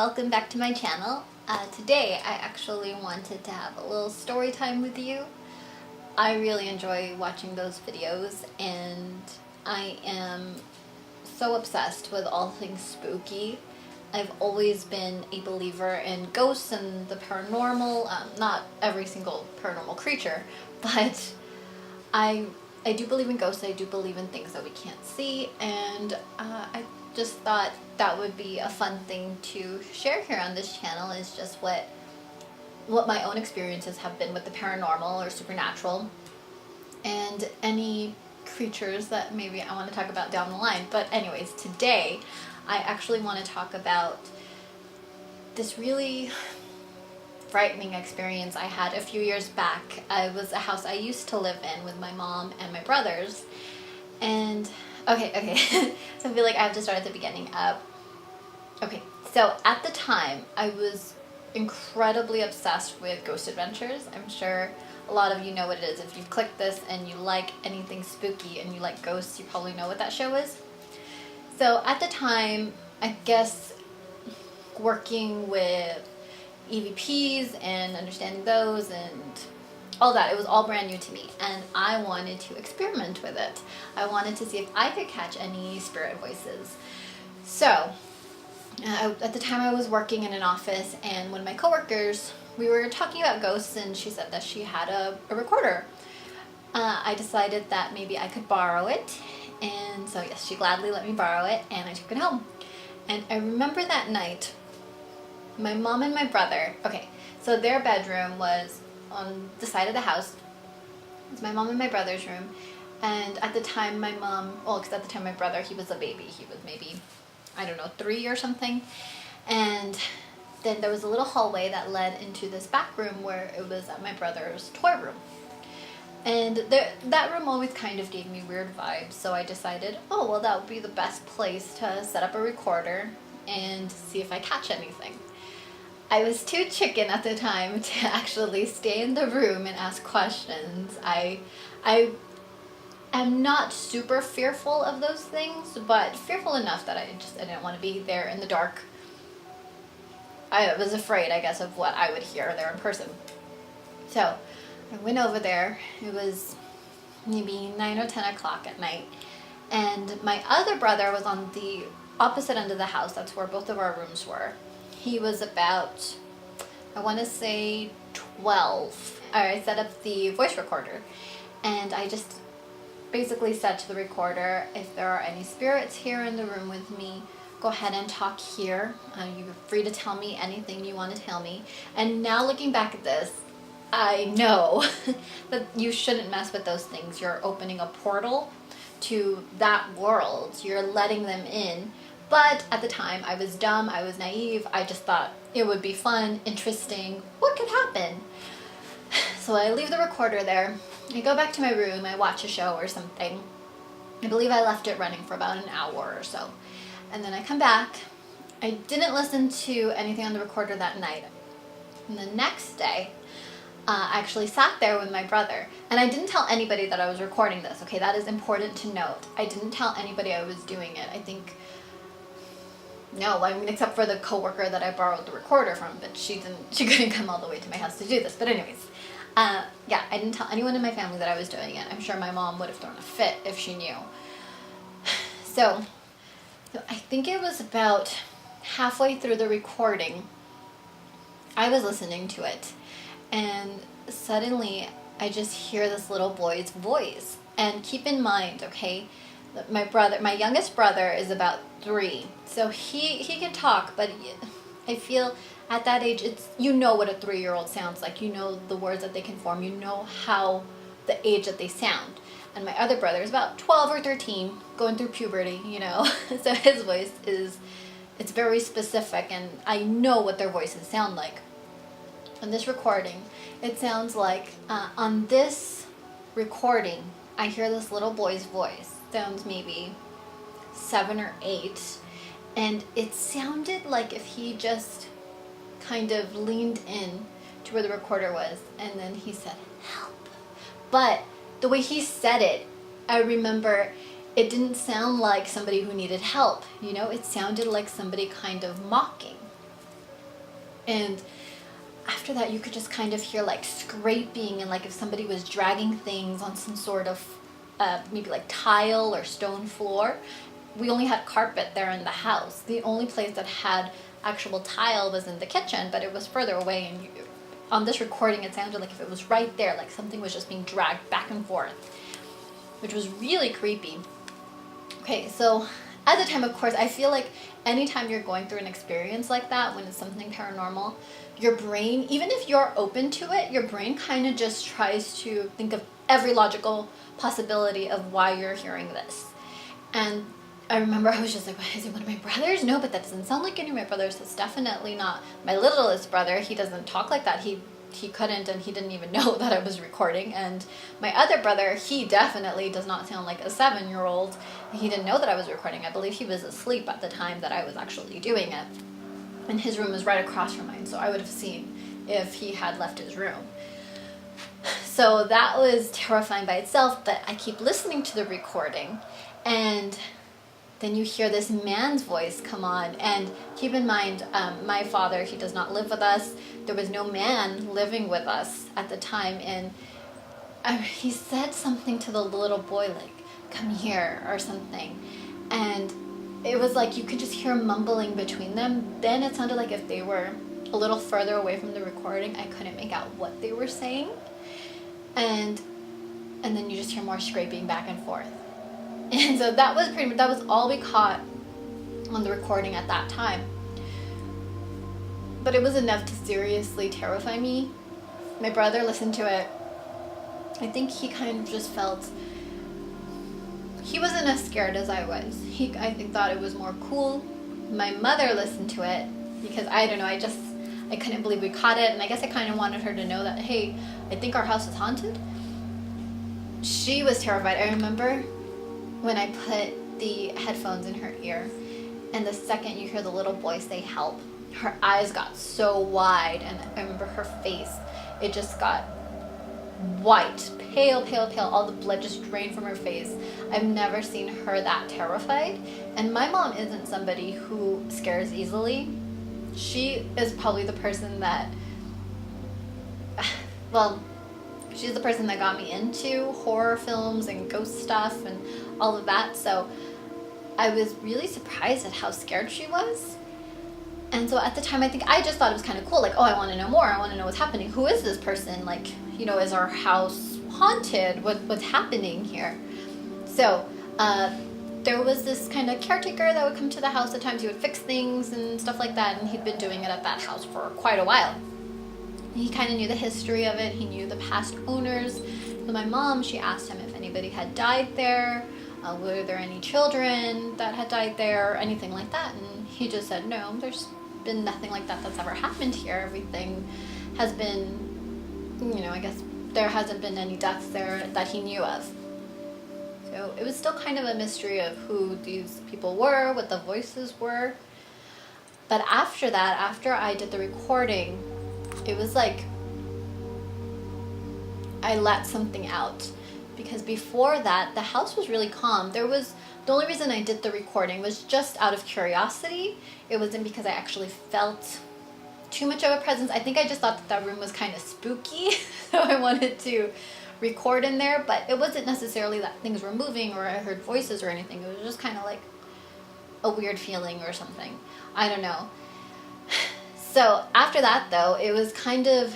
welcome back to my channel. Today I actually wanted to have a little story time with you. I really enjoy watching those videos and I am so obsessed with all things spooky. I've always been a believer in ghosts and the paranormal, not every single paranormal creature, but I do believe in ghosts, I do believe in things that we can't see, and I just thought that would be a fun thing to share here on this channel, is just what my own experiences have been with the paranormal or supernatural, and any creatures that maybe I want to talk about down the line. But anyways, today I actually want to talk about this really frightening experience I had a few years back. It was a house I used to live in with my mom and my brothers. And okay. So I feel like I have to start at the beginning. Okay, so at the time I was incredibly obsessed with Ghost Adventures. I'm sure a lot of you know what it is. If you've clicked this and you like anything spooky and you like ghosts, you probably know what that show is. So at the time, I guess working with EVPs and understanding those and all that, it was all brand new to me, and I wanted to experiment with it. I wanted to see if I could catch any spirit voices. So at the time I was working in an office, and one of my coworkers, we were talking about ghosts, and she said that she had a recorder. I decided that maybe I could borrow it, and so yes, she gladly let me borrow it, and I took it home. And I remember that night, my mom and my brother, okay, so their bedroom was on the side of the house. It was my mom and my brother's room. And at the time my mom, because at the time my brother, he was a baby. He was maybe, I don't know, 3 or something. And then there was a little hallway that led into this back room where it was my brother's toy room. And that room always kind of gave me weird vibes. So I decided, oh, well, that would be the best place to set up a recorder and see if I catch anything. I was too chicken at the time to actually stay in the room and ask questions. I am not super fearful of those things, but fearful enough that I didn't want to be there in the dark. I was afraid, I guess, of what I would hear there in person. So I went over there. It was maybe 9 or 10 o'clock at night, and my other brother was on the opposite end of the house. That's where both of our rooms were. He was about, I want to say 12. I set up the voice recorder, and I just basically said to the recorder, if there are any spirits here in the room with me, go ahead and talk here. You're free to tell me anything you want to tell me. And now looking back at this, I know that you shouldn't mess with those things. You're opening a portal to that world. You're letting them in. But at the time, I was dumb, I was naive, I just thought it would be fun, interesting, what could happen? So I leave the recorder there, I go back to my room, I watch a show or something. I believe I left it running for about an hour or so. And then I come back. I didn't listen to anything on the recorder that night. And the next day, I actually sat there with my brother, and I didn't tell anybody that I was recording this, okay? That is important to note. I didn't tell anybody I was doing it. I think, no, I mean, except for the coworker that I borrowed the recorder from, but she couldn't come all the way to my house to do this. But anyways, yeah, I didn't tell anyone in my family that I was doing it. I'm sure my mom would have thrown a fit if she knew. So I think it was about halfway through the recording, I was listening to it, and suddenly I just hear this little boy's voice. And keep in mind, okay, my youngest brother is about 3, so he can talk, but I feel at that age, you know what a 3-year-old sounds like. You know the words that they can form. You know how the age that they sound. And my other brother is about 12 or 13, going through puberty, you know. So his voice it's very specific, and I know what their voices sound like. On this recording, it sounds like, on this recording, I hear this little boy's voice. Sounds maybe 7 or 8, and it sounded like if he just kind of leaned in to where the recorder was, and then he said, "Help." But the way he said it, I remember it didn't sound like somebody who needed help, you know, it sounded like somebody kind of mocking. And after that, you could just kind of hear like scraping and like if somebody was dragging things on some sort of maybe like tile or stone floor. We only had carpet there in the house. The only place that had actual tile was in the kitchen, but it was further away, and on this recording it sounded like if it was right there, like something was just being dragged back and forth, which was really creepy. Okay, so at the time, of course, I feel like anytime you're going through an experience like that, when it's something paranormal, your brain, even if you're open to it, your brain kind of just tries to think of every logical possibility of why you're hearing this. And I remember I was just like, is it one of my brothers? No, but that doesn't sound like any of my brothers. It's definitely not my littlest brother. He doesn't talk like that. He couldn't, and he didn't even know that I was recording. And my other brother, he definitely does not sound like a 7-year-old. He didn't know that I was recording. I believe he was asleep at the time that I was actually doing it. And his room was right across from mine, so I would have seen if he had left his room. So that was terrifying by itself, but I keep listening to the recording, and then you hear this man's voice come on. And keep in mind, my father, he does not live with us. There was no man living with us at the time. And he said something to the little boy, like, come here, or something. And it was like you could just hear mumbling between them. Then it sounded like if they were a little further away from the recording, I couldn't make out what they were saying. And then you just hear more scraping back and forth. And so that was all we caught on the recording at that time. But it was enough to seriously terrify me. My brother listened to it. I think he kind of just felt, he wasn't as scared as I was. He, I think, thought it was more cool. My mother listened to it because, I don't know, I couldn't believe we caught it. And I guess I kind of wanted her to know that, hey, I think our house is haunted. She was terrified. I remember when I put the headphones in her ear, and the second you hear the little boy say help, her eyes got so wide, and I remember her face, it just got white, pale, all the blood just drained from her face. I've never seen her that terrified. And my mom isn't somebody who scares easily. She is probably the person that, well, she's the person that got me into horror films and ghost stuff and all of that. So I was really surprised at how scared she was. And so at the time, I think I just thought it was kind of cool. Like, oh, I want to know more. I want to know what's happening. Who is this person? Like, you know, is our house haunted? What's happening here? So there was this kind of caretaker that would come to the house. At times he would fix things and stuff like that. And he'd been doing it at that house for quite a while. He kind of knew the history of it. He knew the past owners. So my mom, she asked him if anybody had died there. Were there any children that had died there or anything like that? And he just said, no, there's been nothing like that that's ever happened here. Everything has been, you know, I guess there hasn't been any deaths there that he knew of. So it was still kind of a mystery of who these people were, what the voices were. But after that, after I did the recording, it was like I let something out. Because before that, the house was really calm. The only reason I did the recording was just out of curiosity. It wasn't because I actually felt too much of a presence. I think I just thought that room was kind of spooky, so I wanted to record in there. But it wasn't necessarily that things were moving or I heard voices or anything. It was just kind of like a weird feeling or something. I don't know. So after that, though, it was kind of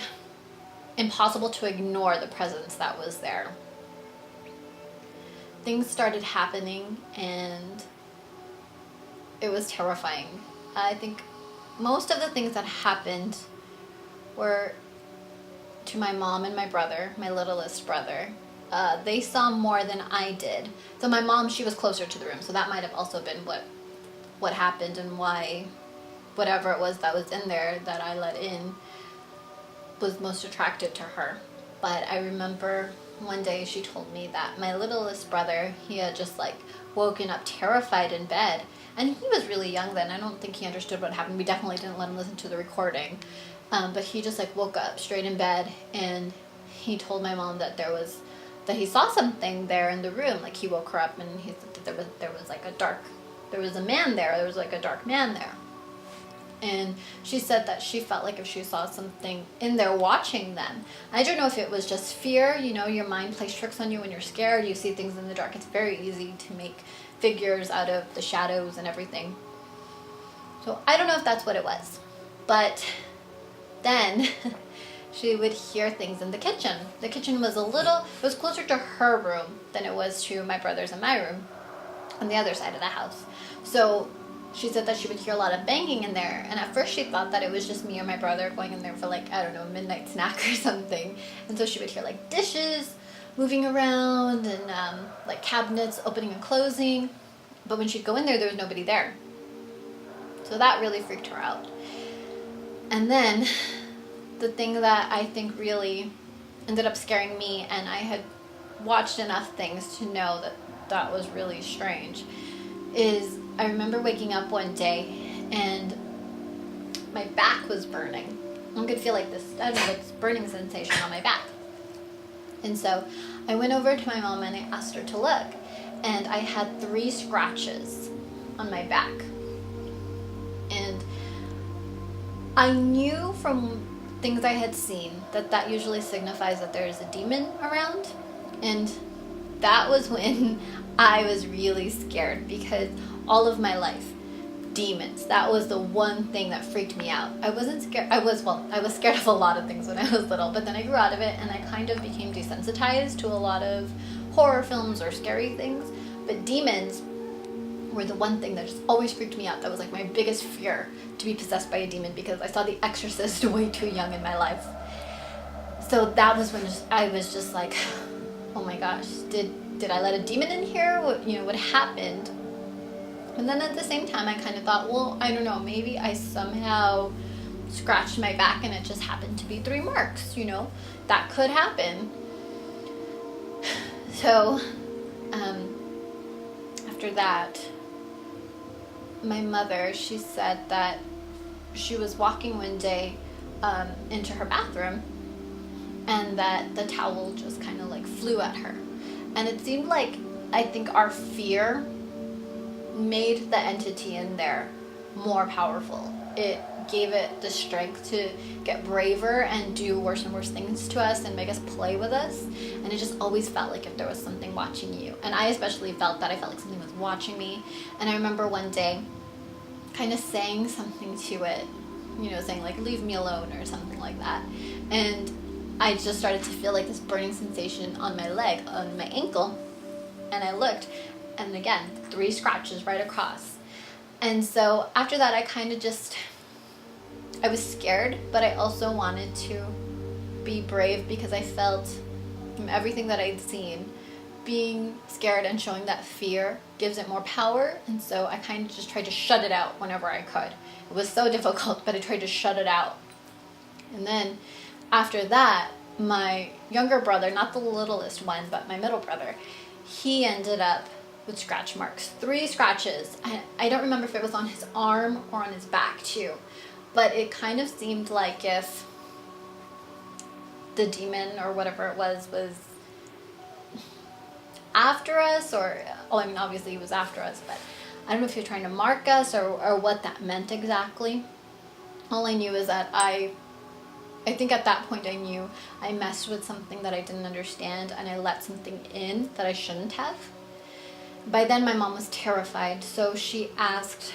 impossible to ignore the presence that was there. Things started happening, and it was terrifying. I think most of the things that happened were to my mom and my brother, my littlest brother. They saw more than I did. So my mom, she was closer to the room, so that might have also been what happened and why whatever it was that was in there that I let in was most attractive to her. But I remember one day she told me that my littlest brother, he had just like woken up terrified in bed. And he was really young then. I don't think he understood what happened. We definitely didn't let him listen to the recording. But he just like woke up straight in bed, and he told my mom that that he saw something there in the room. Like he woke her up and he said that there was like there was a man there. There was like a dark man there. And she said that she felt like if she saw something in there watching them. I don't know if it was just fear. You know, your mind plays tricks on you when you're scared. You see things in the dark. It's very easy to make figures out of the shadows and everything. So I don't know if that's what it was. But then she would hear things in the kitchen. The kitchen was it was closer to her room than it was to my brother's and my room on the other side of the house. So she said that she would hear a lot of banging in there. And at first she thought that it was just me or my brother going in there for like, I don't know, a midnight snack or something. And so she would hear like dishes moving around and like cabinets opening and closing. But when she'd go in there, there was nobody there. So that really freaked her out. And then the thing that I think really ended up scaring me, and I had watched enough things to know that that was really strange, is I remember waking up one day and my back was burning. I could feel like this, I don't know, this burning sensation on my back. And so I went over to my mom and I asked her to look, and I had 3 scratches on my back. And I knew from things I had seen that usually signifies that there is a demon around. And that was when I was really scared, because all of my life, demons, that was the one thing that freaked me out. I wasn't scared. I was scared of a lot of things when I was little, but then I grew out of it and I kind of became desensitized to a lot of horror films or scary things. But demons were the one thing that just always freaked me out. That was like my biggest fear, to be possessed by a demon, because I saw The Exorcist way too young in my life. So that was when I was just like, oh my gosh, did I let a demon in here? What happened? And then at the same time, I kind of thought, well, I don't know, maybe I somehow scratched my back and it just happened to be 3 marks, that could happen. So, after that, my mother, she said that she was walking one day into her bathroom, and that the towel just kind of like flew at her. And it seemed like, I think our fear made the entity in there more powerful. It gave it the strength to get braver and do worse and worse things to us and make us play with us. And it just always felt like if there was something watching you. And I especially felt that. I felt like something was watching me. And I remember one day kind of saying something to it, saying like, leave me alone or something like that. And I just started to feel like this burning sensation on my leg, on my ankle. And I looked, and again, 3 scratches right across. And so after that, I kind of I was scared, but I also wanted to be brave, because I felt from everything that I'd seen, being scared and showing that fear gives it more power. And so I kind of just tried to shut it out whenever I could. It was so difficult, but I tried to shut it out. And then after that, my younger brother, not the littlest one, but my middle brother, he ended up with scratch marks, 3 scratches. I don't remember if it was on his arm or on his back too, but it kind of seemed like if the demon or whatever it was after us, or, obviously he was after us, but I don't know if he was trying to mark us or what that meant exactly. All I knew is that I think at that point I knew I messed with something that I didn't understand, and I let something in that I shouldn't have. By then my mom was terrified, so she asked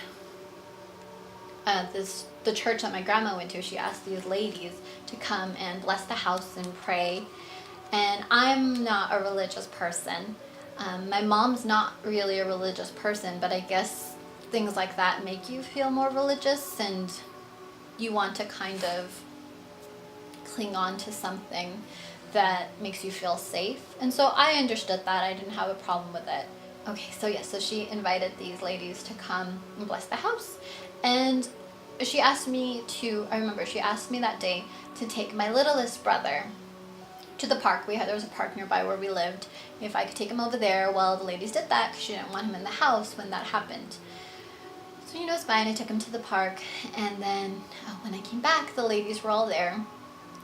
the church that my grandma went to, she asked these ladies to come and bless the house and pray. And I'm not a religious person. My mom's not really a religious person, but I guess things like that make you feel more religious, and you want to kind of cling on to something that makes you feel safe. And so I understood that. I didn't have a problem with it. Okay, so she invited these ladies to come and bless the house. And she asked me that day to take my littlest brother to the park. There was a park nearby where we lived. If I could take him over there. Well, the ladies did that because she didn't want him in the house when that happened. So, it's fine. I took him to the park. And then when I came back, the ladies were all there.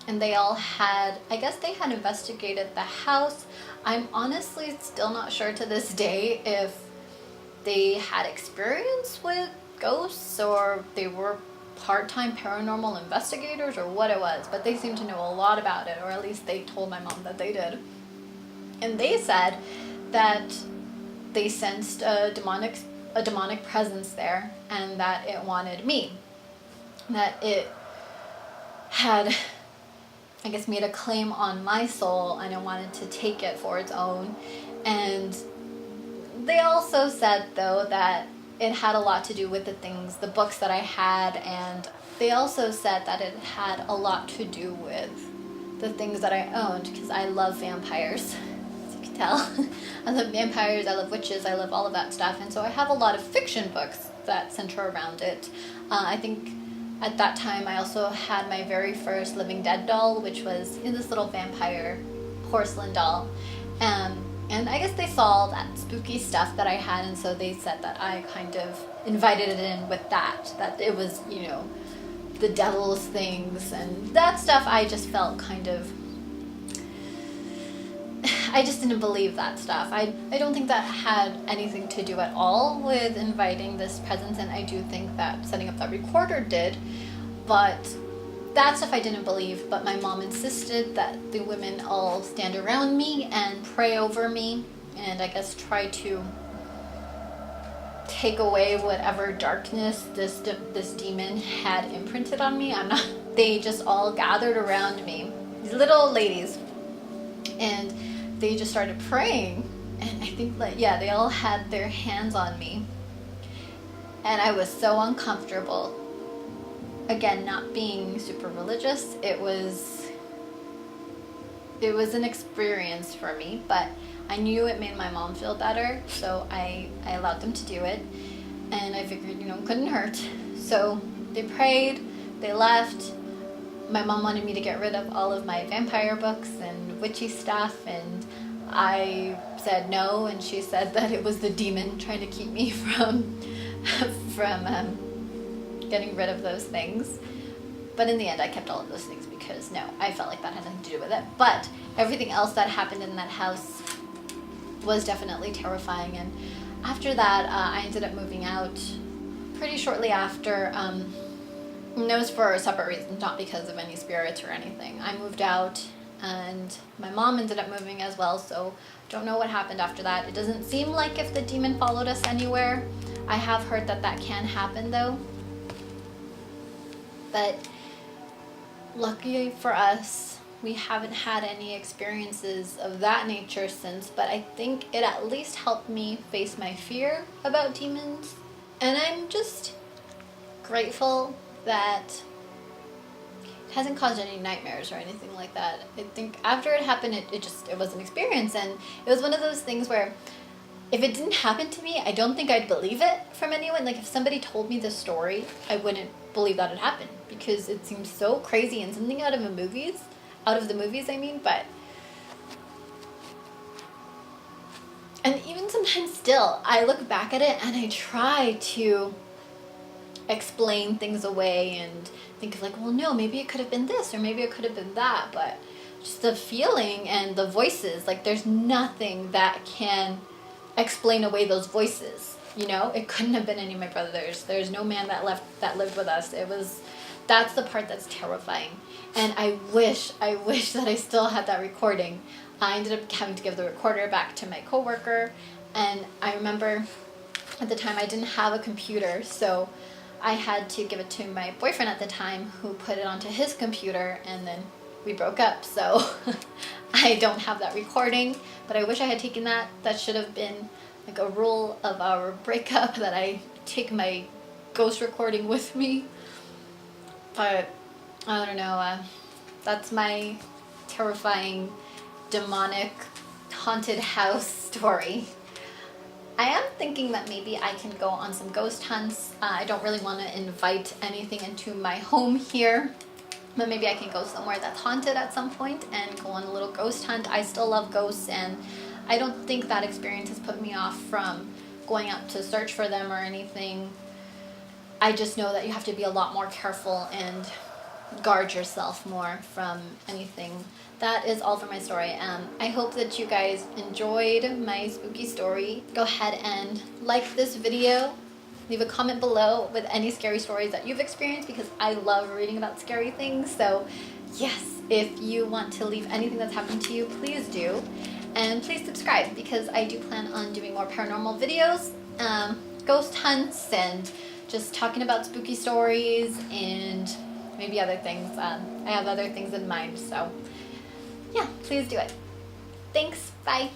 And they all had investigated the house. I'm honestly still not sure to this day if they had experience with ghosts or they were part-time paranormal investigators or what it was, but they seemed to know a lot about it, or at least they told my mom that they did. And they said that they sensed a demonic presence there, and that it wanted me. That it had, I guess, made a claim on my soul, and it wanted to take it for its own. And they also said, though, that it had a lot to do with the books that I had, and they also said that it had a lot to do with the things that I owned, because I love vampires, as you can tell. I love vampires, I love witches, I love all of that stuff, and so I have a lot of fiction books that center around it. I think at that time I also had my very first Living Dead doll, which was in this little vampire porcelain doll. And I guess they saw that spooky stuff that I had, and so they said that I kind of invited it in with that it was, you know, the devil's things and that stuff. I just felt kind of, I just didn't believe that stuff. I don't think that had anything to do at all with inviting this presence, and I do think that setting up that recorder did, but that stuff I didn't believe. But my mom insisted that the women all stand around me and pray over me, and I guess try to take away whatever darkness this demon had imprinted on me. They just all gathered around me, these little ladies, and they just started praying. And I think, like, yeah, they all had their hands on me, and I was so uncomfortable. Again, not being super religious, it was an experience for me, but I knew it made my mom feel better, so I allowed them to do it, and I figured, you know, it couldn't hurt. So they prayed, they left. My mom wanted me to get rid of all of my vampire books and witchy stuff, and I said no, and she said that it was the demon trying to keep me from getting rid of those things. But in the end, I kept all of those things because, no, I felt like that had nothing to do with it. But everything else that happened in that house was definitely terrifying. And after that, I ended up moving out pretty shortly after. And it was for separate reasons, not because of any spirits or anything. I moved out, and my mom ended up moving as well, so don't know what happened after that. It doesn't seem like if the demon followed us anywhere. I have heard that can happen, though. But lucky for us, we haven't had any experiences of that nature since, but I think it at least helped me face my fear about demons. And I'm just grateful that it hasn't caused any nightmares or anything like that. I think after it happened, it was an experience, and it was one of those things where if it didn't happen to me, I don't think I'd believe it from anyone. Like, if somebody told me this story, I wouldn't believe that it happened, because it seems so crazy and something out of the movies, I mean, but... And even sometimes still, I look back at it and I try to explain things away and think of, like, well, no, maybe it could have been this, or maybe it could have been that, but just the feeling and the voices, like, there's nothing that can explain away those voices, you know? It couldn't have been any of my brothers. There's no man that lived with us. That's the part that's terrifying. And I wish that I still had that recording. I ended up having to give the recorder back to my coworker, and I remember at the time I didn't have a computer, so I had to give it to my boyfriend at the time, who put it onto his computer, and then we broke up, so I don't have that recording, but I wish I had taken that. That should have been like a rule of our breakup, that I take my ghost recording with me. But I don't know, that's my terrifying, demonic, haunted house story. I am thinking that maybe I can go on some ghost hunts. I don't really want to invite anything into my home here, but maybe I can go somewhere that's haunted at some point and go on a little ghost hunt. I still love ghosts, and I don't think that experience has put me off from going out to search for them or anything. I just know that you have to be a lot more careful and guard yourself more from anything. That is all for my story. I hope that you guys enjoyed my spooky story. Go ahead and like this video Leave a comment below with any scary stories that you've experienced, because I love reading about scary things. So yes, if you want to leave anything that's happened to you, please do. And please subscribe, because I do plan on doing more paranormal videos, ghost hunts, and just talking about spooky stories and maybe other things. I have other things in mind, so yeah, please do it. Thanks, bye.